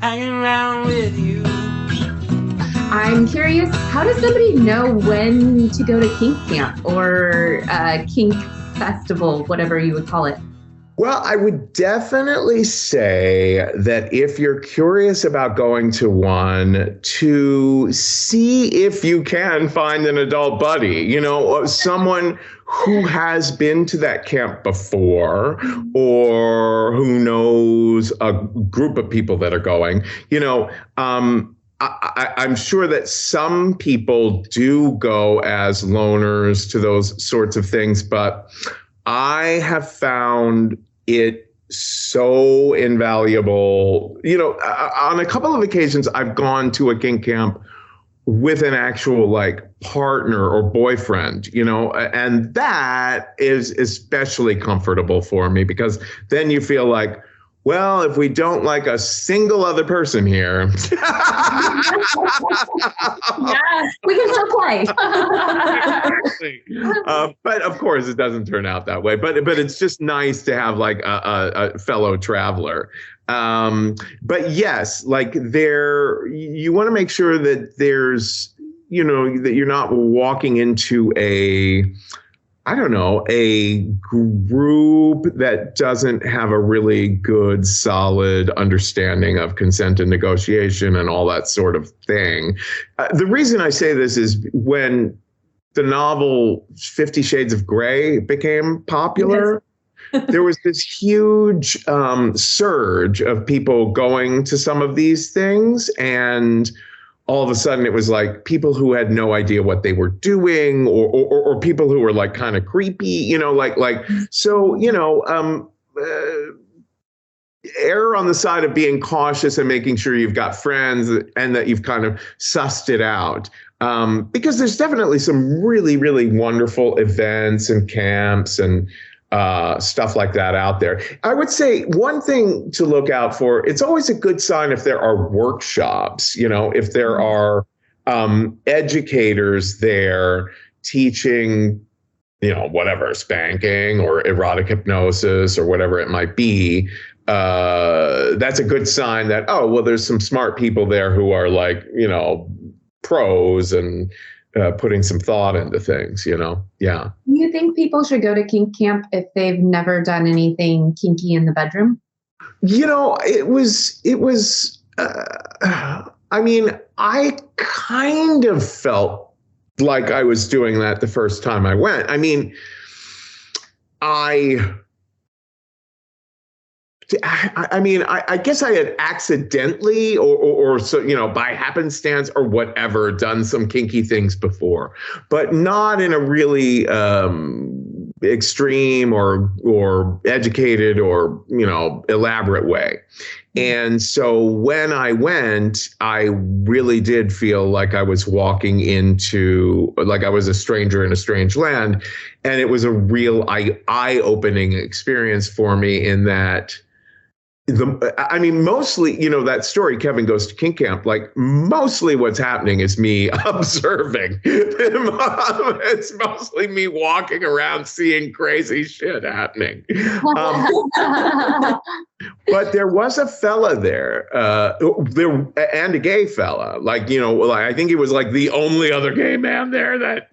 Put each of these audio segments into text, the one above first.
hanging around with you. I'm curious, how does somebody know when to go to Kink Camp or Kink Festival, whatever you would call it? Well, I would definitely say that if you're curious about going to one, to see if you can find an adult buddy, someone who has been to that camp before or who knows a group of people that are going. I'm sure that some people do go as loners to those sorts of things, but I have found it so invaluable. On a couple of occasions, I've gone to a kink camp with an actual partner or boyfriend, and that is especially comfortable for me because then you feel like, well, if we don't like a single other person here. Yeah, we can still play. But of course, it doesn't turn out that way. But it's just nice to have a fellow traveler. But yes, you want to make sure that there's, that you're not walking into a group that doesn't have a really good, solid understanding of consent and negotiation and all that sort of thing. The reason I say this is when the novel 50 Shades of Grey became popular, there was this huge surge of people going to some of these things, and all of a sudden it was like people who had no idea what they were doing or people who were kind of creepy, err on the side of being cautious and making sure you've got friends and that you've kind of sussed it out. Because there's definitely some really, really wonderful events and camps and stuff like that out there. I would say one thing to look out for, it's always a good sign if there are workshops, if there are educators there teaching, whatever, spanking or erotic hypnosis or whatever it might be. That's a good sign that, there's some smart people there who are pros and putting some thought into things, Yeah. Do you think people should go to kink camp if they've never done anything kinky in the bedroom? It was, I kind of felt like I was doing that the first time I went. I guess I had accidentally or so, by happenstance or whatever, done some kinky things before, but not in a really extreme or educated or, elaborate way. And so when I went, I really did feel like I was walking into, I was a stranger in a strange land. And it was a real eye-opening experience for me in that mostly, that story, Kevin Goes to Kink Camp, mostly what's happening is me observing. It's mostly me walking around seeing crazy shit happening. But there was a fella there, and a gay fella, I think he was the only other gay man there that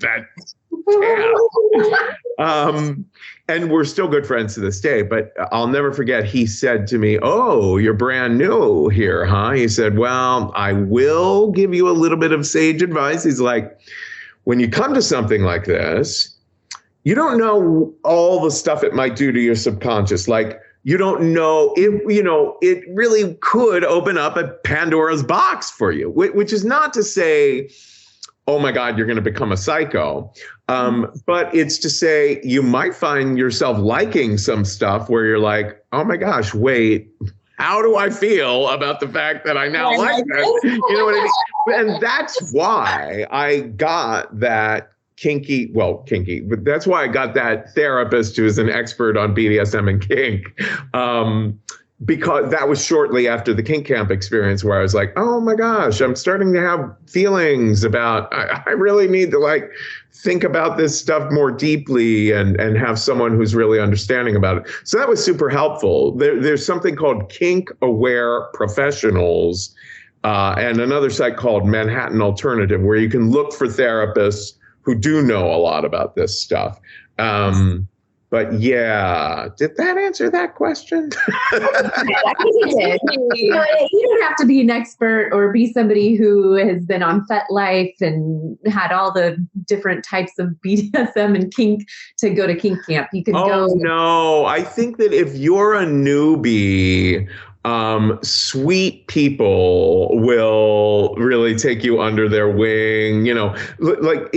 and we're still good friends to this day, but I'll never forget, he said to me, "Oh, you're brand new here, huh?" He said, "Well, I will give you a little bit of sage advice." He's like, "When you come to something like this, you don't know all the stuff it might do to your subconscious. You don't know it really could open up a Pandora's box for you," which is not to say, oh my God, you're going to become a psycho. But it's to say you might find yourself liking some stuff where you're like, oh my gosh, wait, how do I feel about the fact that I now like this? You know what I mean? And that's why I got that kinky, but that's why I got that therapist who's an expert on BDSM and kink. because that was shortly after the kink camp experience where I was like, oh my gosh, I'm starting to have feelings about, I really need to like think about this stuff more deeply and have someone who's really understanding about it. So that was super helpful. There's something called Kink Aware Professionals and another site called Manhattan Alternative where you can look for therapists who do know a lot about this stuff. But yeah, did that answer that question? I think it did. You don't have to be an expert or be somebody who has been on FetLife and had all the different types of BDSM and kink to go to kink camp. You can go. Oh, no. I think that if you're a newbie, sweet people will really take you under their wing, you know, like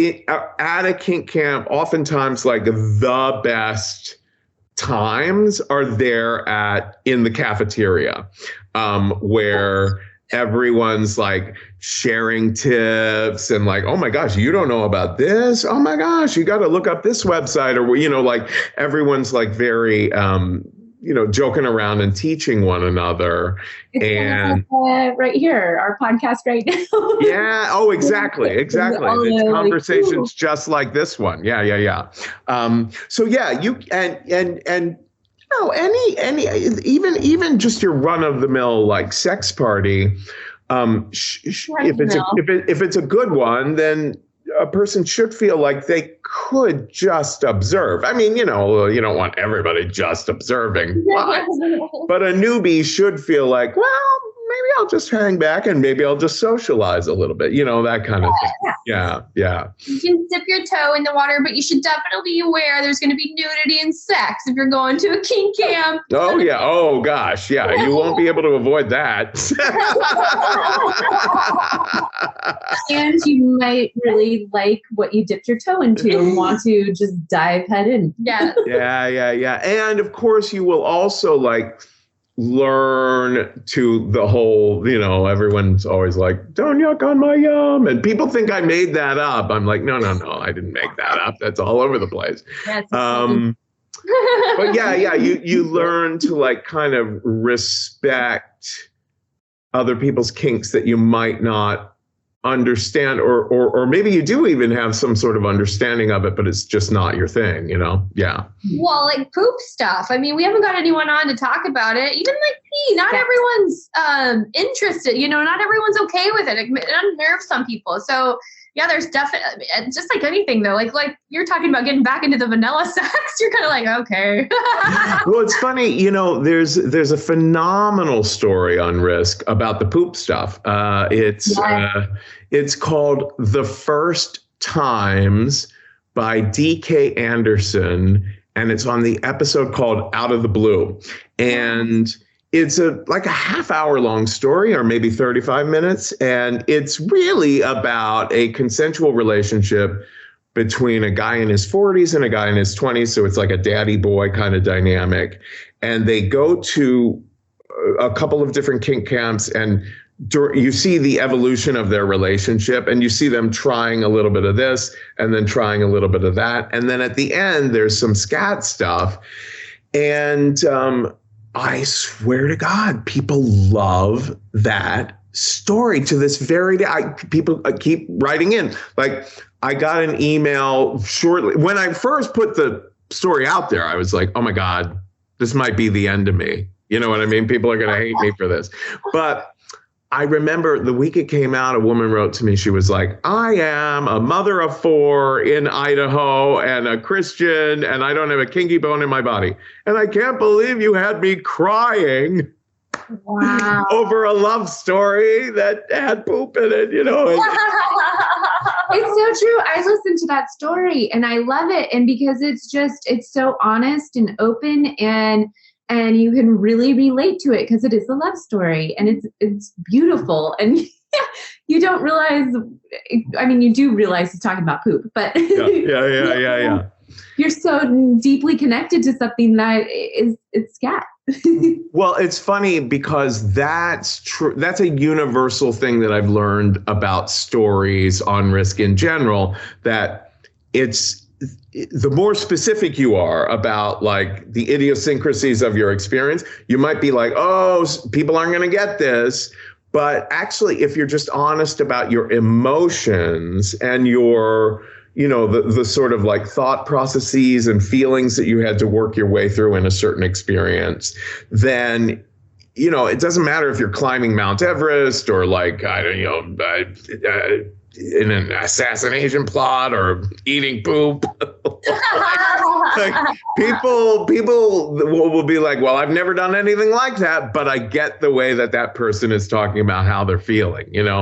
at a kink camp, oftentimes like the best times are there in the cafeteria, where everyone's like sharing tips and like, oh my gosh, you don't know about this? Oh my gosh, you got to look up this website, or, you know, like everyone's like very, you know, joking around and teaching one another. It's and like, right here, our podcast right now. Yeah. Oh, exactly. Exactly. It's conversations just like this one. Yeah. So yeah, you and you know, any even just your run of the mill like sex party, if it's a good one, then a person should feel like they could just observe. I mean, you know, you don't want everybody just observing, but a newbie should feel like, well, maybe I'll just hang back and maybe I'll just socialize a little bit, you know, that kind of thing. Yeah. You can dip your toe in the water, but you should definitely be aware there's going to be nudity and sex if you're going to a kink camp. Oh, yeah. Oh, gosh. Yeah. You won't be able to avoid that. And you might really like what you dipped your toe into and want to just dive head in. Yeah. Yeah. And of course, you will also like learn to the whole, you know, everyone's always like, don't yuck on my yum. And people think I made that up. I'm like, no, I didn't make that up. That's all over the place. But yeah, you learn to like kind of respect other people's kinks that you might not understand, or maybe you do even have some sort of understanding of it, but it's just not your thing, you know? Yeah. Well, like poop stuff. I mean, we haven't got anyone on to talk about it. Even like pee, not everyone's interested, you know, not everyone's okay with it. It unnerves some people. So yeah, there's definitely, just like anything though, like you're talking about getting back into the vanilla sex, you're kind of like, okay. Well, it's funny, you know, there's a phenomenal story on Risk about the poop stuff. It's called The First Times by D.K. Anderson, and it's on the episode called Out of the Blue. And it's like a half-hour long story, or maybe 35 minutes. And it's really about a consensual relationship between a guy in his 40s and a guy in his 20s. So it's like a daddy boy kind of dynamic. And they go to a couple of different kink camps, and you see the evolution of their relationship, and you see them trying a little bit of this and then trying a little bit of that. And then at the end, there's some scat stuff. And I swear to God, people love that story to this very day. People keep writing in. Like, I got an email shortly. When I first put the story out there, I was like, oh my God, this might be the end of me. You know what I mean? People are going to hate me for this. But I remember the week it came out, a woman wrote to me. She was like, I am a mother of 4 in Idaho and a Christian, and I don't have a kinky bone in my body. And I can't believe you had me crying over a love story that had poop in it, you know. It's so true. I listened to that story and I love it. And because it's so honest and open, and you can really relate to it because it is a love story, and it's beautiful. And you don't realize, I mean, you do realize he's talking about poop, but yeah. You're so deeply connected to something that it's scat. Well, it's funny because that's true. That's a universal thing that I've learned about stories on Risk in general, that it's the more specific you are about like the idiosyncrasies of your experience, you might be like, oh, people aren't going to get this. But actually, if you're just honest about your emotions and your, the sort of like thought processes and feelings that you had to work your way through in a certain experience, then, it doesn't matter if you're climbing Mount Everest or like, in an assassination plot or eating poop. Like people will be like, well, I've never done anything like that, but I get the way that person is talking about how they're feeling, Yes.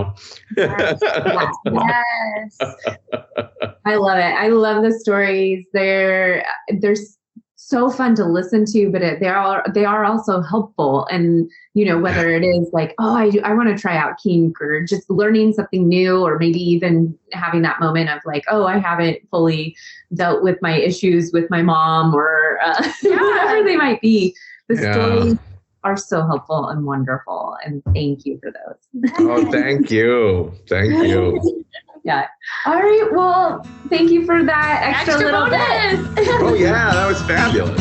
I love it. I love the stories. They're so fun to listen to, but they are also helpful. And, whether it is like, oh, I want to try out Kink, or just learning something new, or maybe even having that moment of like, oh, I haven't fully dealt with my issues with my mom, or whatever they might be. The stories are so helpful and wonderful. And thank you for those. Oh, thank you. Thank you. Yeah. All right. Well, thank you for that extra little bonus. Oh, yeah, that was fabulous.